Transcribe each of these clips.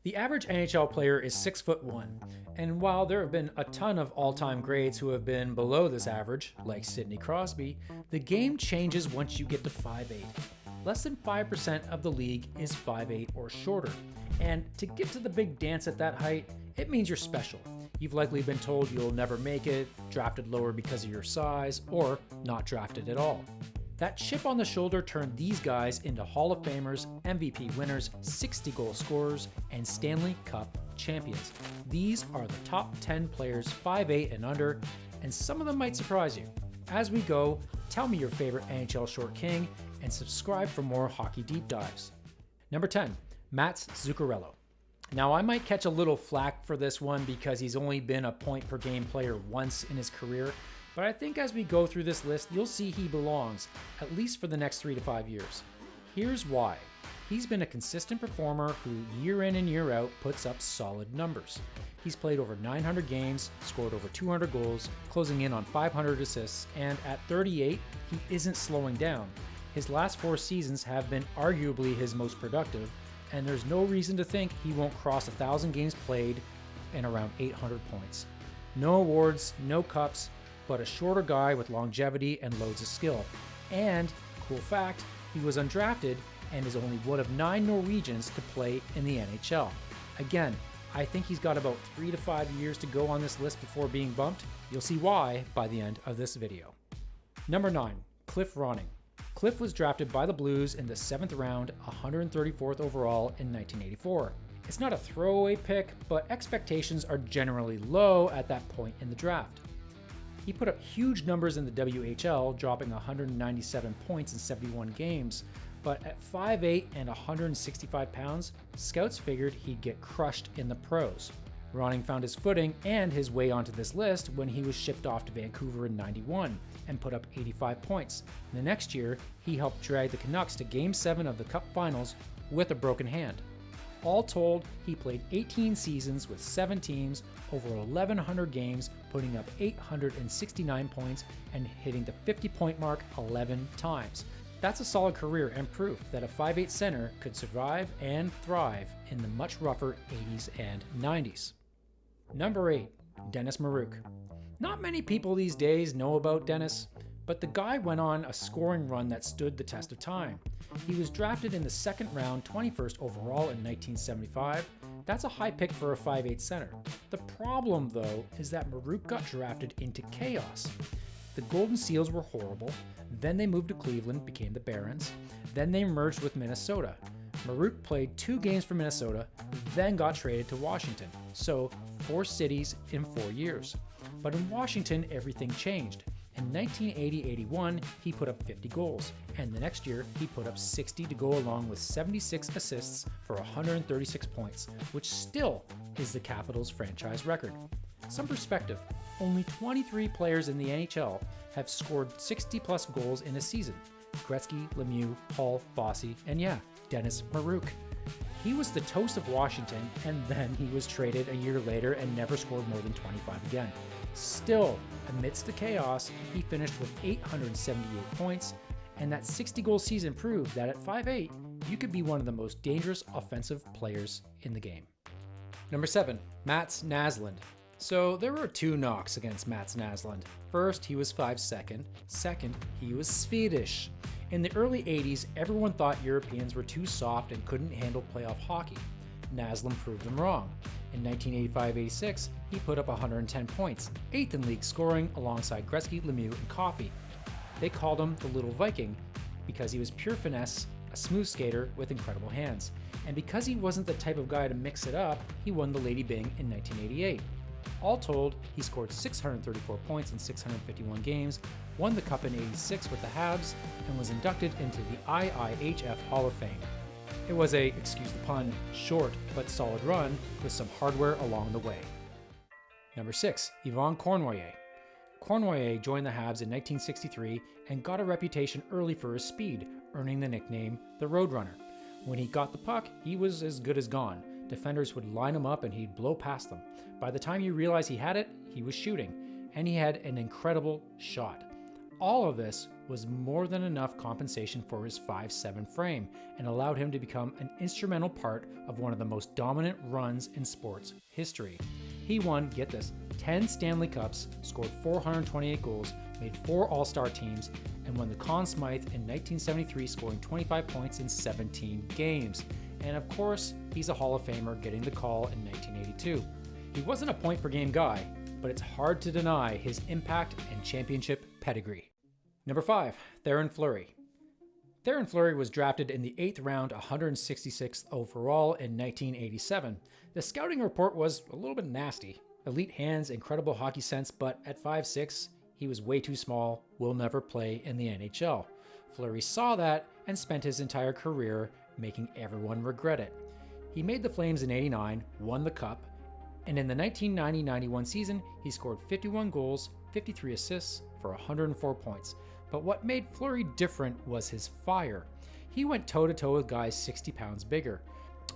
The average NHL player is 6'1", and while there have been a ton of all-time greats who have been below this average, like Sidney Crosby, the game changes once you get to 5'8". Less than 5% of the league is 5'8" or shorter, and to get to the big dance at that height, it means you're special. You've likely been told you'll never make it, drafted lower because of your size, or not drafted at all. That chip on the shoulder turned these guys into Hall of Famers, MVP winners, 60-goal scorers, and Stanley Cup champions. These are the top 10 players 5'8" and under, and some of them might surprise you. As we go, tell me your favorite NHL short king, and subscribe for more hockey deep dives. Number 10, Mats Zuccarello. Now, I might catch a little flack for this one because he's only been a point-per-game player once in his career, but I think as we go through this list, you'll see he belongs, at least for the next 3 to 5 years. Here's why. He's been a consistent performer who, year in and year out, puts up solid numbers. He's played over 900 games, scored over 200 goals, closing in on 500 assists, and at 38, he isn't slowing down. His last 4 seasons have been arguably his most productive, and there's no reason to think he won't cross 1,000 games played and around 800 points. No awards, no cups, but a shorter guy with longevity and loads of skill. And, cool fact, he was undrafted and is only one of 9 Norwegians to play in the NHL. Again, I think he's got about 3 to 5 years to go on this list before being bumped. You'll see why by the end of this video. Number 9, Cliff Ronning. Cliff was drafted by the Blues in the 7th round, 134th overall in 1984. It's not a throwaway pick, but expectations are generally low at that point in the draft. He put up huge numbers in the WHL, dropping 197 points in 71 games, but at 5'8" and 165 pounds, scouts figured he'd get crushed in the pros. Ronning found his footing and his way onto this list when he was shipped off to Vancouver in '91 and put up 85 points. The next year, he helped drag the Canucks to Game 7 of the Cup Finals with a broken hand. All told, he played 18 seasons with 7 teams, over 1,100 games, putting up 869 points and hitting the 50-point mark 11 times. That's a solid career and proof that a 5'8" center could survive and thrive in the much rougher 80s and 90s. Number 8, Denis Maruk. Not many people these days know about Denis, but the guy went on a scoring run that stood the test of time. He was drafted in the 2nd round, 21st overall in 1975. That's a high pick for a 5'8" center. The problem, though, is that Maruk got drafted into chaos. The Golden Seals were horrible, then they moved to Cleveland, became the Barons, then they merged with Minnesota. Maruk played 2 games for Minnesota, then got traded to Washington, so 4 cities in 4 years. But in Washington, everything changed. In 1980-81, he put up 50 goals, and the next year, he put up 60 to go along with 76 assists for 136 points, which still is the Capitals' franchise record. Some perspective, only 23 players in the NHL have scored 60-plus goals in a season. Gretzky, Lemieux, Hall, Bossy, and Denis Maruk. He was the toast of Washington, and then he was traded a year later and never scored more than 25 again. Still, amidst the chaos, he finished with 878 points, and that 60-goal season proved that at 5'8", you could be one of the most dangerous offensive players in the game. Number 7, Mats Naslund. So there were 2 knocks against Mats Naslund. First, he was 5'2". Second, he was Swedish. In the early 80s, everyone thought Europeans were too soft and couldn't handle playoff hockey. Naslund proved them wrong. In 1985-86, he put up 110 points, 8th in league scoring alongside Gretzky, Lemieux, and Coffey. They called him the Little Viking because he was pure finesse, a smooth skater with incredible hands. And because he wasn't the type of guy to mix it up, he won the Lady Byng in 1988. All told, he scored 634 points in 651 games, won the Cup in '86 with the Habs, and was inducted into the IIHF Hall of Fame. It was a, excuse the pun, short but solid run with some hardware along the way. Number 6, Yvan Cournoyer. Cournoyer joined the Habs in 1963 and got a reputation early for his speed, earning the nickname the Roadrunner. When he got the puck, he was as good as gone. Defenders would line him up and he'd blow past them. By the time you realized he had it, he was shooting, and he had an incredible shot. All of this was more than enough compensation for his 5'7" frame and allowed him to become an instrumental part of one of the most dominant runs in sports history. He won, get this, 10 Stanley Cups, scored 428 goals, made 4 All-Star teams, and won the Conn Smythe in 1973, scoring 25 points in 17 games. And of course, he's a Hall of Famer, getting the call in 1982. He wasn't a point-per-game guy, but it's hard to deny his impact and championship pedigree. Number 5, Theo Fleury. Theo Fleury was drafted in the 8th round, 166th overall in 1987. The scouting report was a little bit nasty. Elite hands, incredible hockey sense, but at 5'6", he was way too small, will never play in the NHL. Fleury saw that and spent his entire career making everyone regret it. He made the Flames in '89, won the Cup, and in the 1990-91 season, he scored 51 goals, 53 assists for 104 points. But what made Fleury different was his fire. He went toe-to-toe with guys 60 pounds bigger.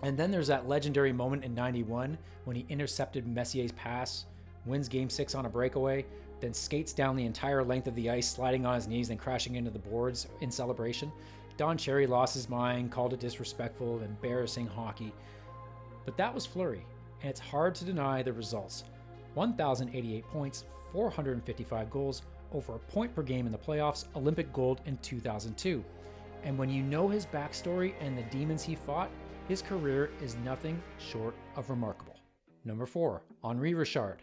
And then there's that legendary moment in '91 when he intercepted Messier's pass, wins Game 6 on a breakaway, then skates down the entire length of the ice, sliding on his knees and crashing into the boards in celebration. Don Cherry lost his mind, called it disrespectful, embarrassing hockey. But that was Fleury, and it's hard to deny the results. 1,088 points, 455 goals, over a point per game in the playoffs, Olympic gold in 2002. And when you know his backstory and the demons he fought, his career is nothing short of remarkable. Number 4, Henri Richard.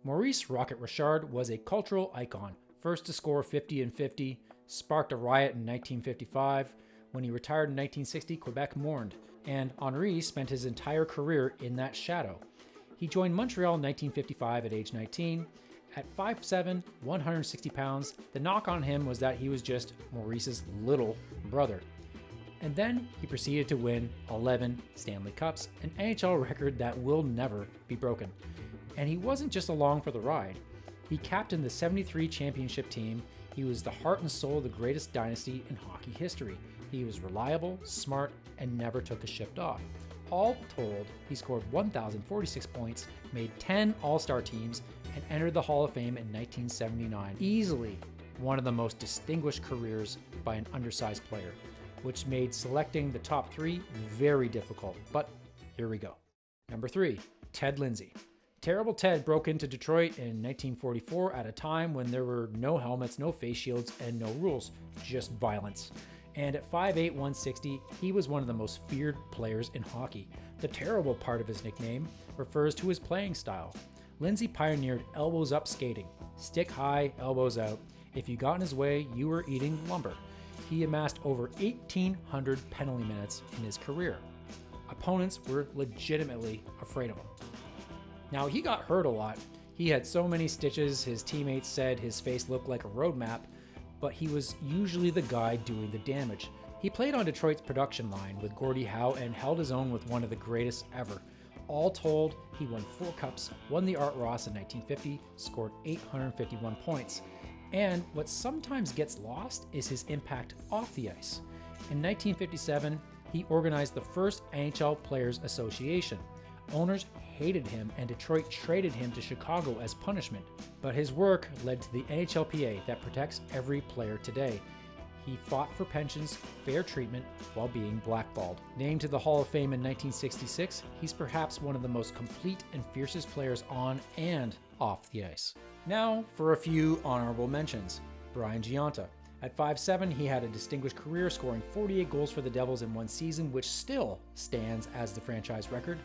Maurice "Rocket" Richard was a cultural icon, first to score 50 and 50, sparked a riot in 1955. When he retired in 1960, Quebec mourned, and Henri spent his entire career in that shadow. He joined Montreal in 1955 at age 19. At 5'7", 160 pounds, the knock on him was that he was just Maurice's little brother. And then he proceeded to win 11 Stanley Cups, an NHL record that will never be broken. And he wasn't just along for the ride. He captained the '73 championship team. He was the heart and soul of the greatest dynasty in hockey history. He was reliable, smart, and never took a shift off. All told, he scored 1,046 points, made 10 All-Star teams, and entered the Hall of Fame in 1979. Easily one of the most distinguished careers by an undersized player, which made selecting the top 3 very difficult. But here we go. Number 3, Ted Lindsay. Terrible Ted broke into Detroit in 1944 at a time when there were no helmets, no face shields, and no rules, just violence. And at 5'8", 160, he was one of the most feared players in hockey. The terrible part of his nickname refers to his playing style. Lindsay pioneered elbows up skating, stick high, elbows out. If you got in his way, you were eating lumber. He amassed over 1,800 penalty minutes in his career. Opponents were legitimately afraid of him. Now, he got hurt a lot. He had so many stitches, his teammates said his face looked like a road map, but he was usually the guy doing the damage. He played on Detroit's production line with Gordie Howe and held his own with one of the greatest ever. All told, he won 4 cups, won the Art Ross in 1950, scored 851 points. And what sometimes gets lost is his impact off the ice. In 1957, he organized the first NHL Players Association. Owners hated him, and Detroit traded him to Chicago as punishment. But his work led to the NHLPA that protects every player today. He fought for pensions, fair treatment, while being blackballed. Named to the Hall of Fame in 1966, he's perhaps one of the most complete and fiercest players on and off the ice. Now for a few honorable mentions. Brian Gionta. At 5'7", he had a distinguished career, scoring 48 goals for the Devils in one season, which still stands as the franchise record,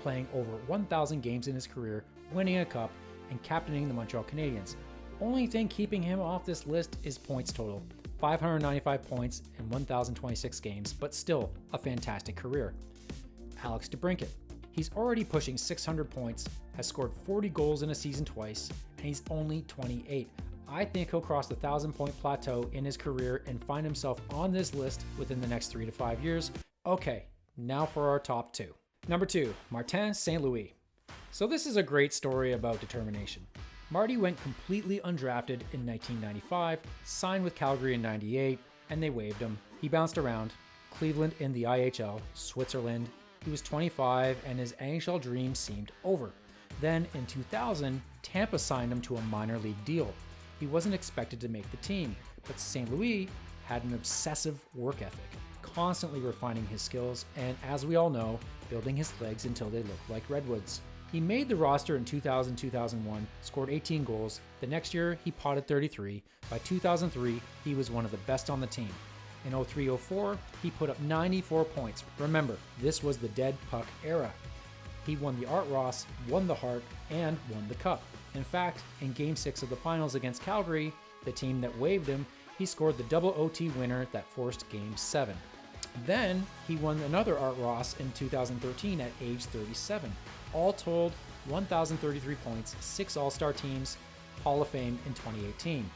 playing over 1,000 games in his career, winning a cup, and captaining the Montreal Canadiens. Only thing keeping him off this list is points total. 595 points in 1,026 games, but still a fantastic career. Alex DeBrincat. He's already pushing 600 points, has scored 40 goals in a season twice, and he's only 28. I think he'll cross the 1,000-point plateau in his career and find himself on this list within the next 3 to 5 years. Okay, now for our top 2. Number 2, Martin St. Louis. So this is a great story about determination. Marty went completely undrafted in 1995, signed with Calgary in 98, and they waived him. He bounced around. Cleveland in the IHL, Switzerland. He was 25 and his NHL dream seemed over. Then in 2000, Tampa signed him to a minor league deal. he wasn't expected to make the team, but St. Louis had an obsessive work ethic, constantly refining his skills and, as we all know, building his legs until they looked like redwoods. He made the roster in 2000-2001, scored 18 goals. The next year, he potted 33. By 2003, he was one of the best on the team. In 03-04, he put up 94 points. Remember, this was the dead puck era. He won the Art Ross, won the Hart, and won the Cup. In fact, in Game 6 of the finals against Calgary, the team that waived him, he scored the double OT winner that forced Game 7. Then, he won another Art Ross in 2013 at age 37. All told, 1,033 points, 6 All-Star teams, Hall of Fame in 2018.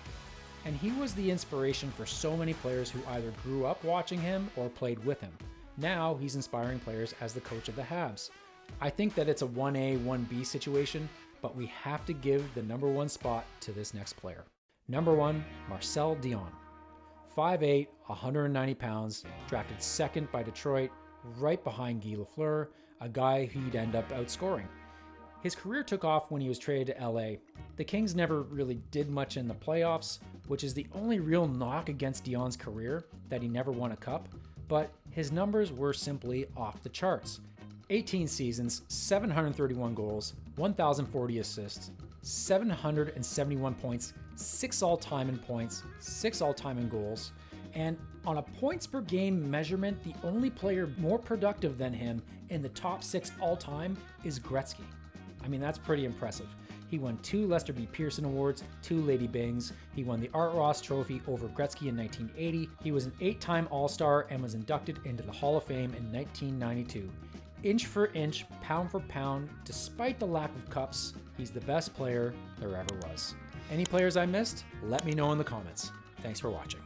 And he was the inspiration for so many players who either grew up watching him or played with him. Now, he's inspiring players as the coach of the Habs. I think that it's a 1A, 1B situation, but we have to give the number 1 spot to this next player. Number 1, Marcel Dionne. 5'8", 190 pounds, drafted 2nd by Detroit, right behind Guy Lafleur, a guy he'd end up outscoring. His career took off when he was traded to LA. The Kings never really did much in the playoffs, which is the only real knock against Dionne's career, that he never won a cup, but his numbers were simply off the charts. 18 seasons, 731 goals, 1,040 assists, 771 points, 6 all-time in points, 6 all-time in goals, and on a points per game measurement, the only player more productive than him in the top 6 all-time is Gretzky. I mean, that's pretty impressive. He won 2 Lester B. Pearson Awards, 2 Lady Bings. He won the Art Ross Trophy over Gretzky in 1980. He was an 8-time All-Star and was inducted into the Hall of Fame in 1992. Inch for inch, pound for pound, despite the lack of cups, he's the best player there ever was. Any players I missed? Let me know in the comments. Thanks for watching.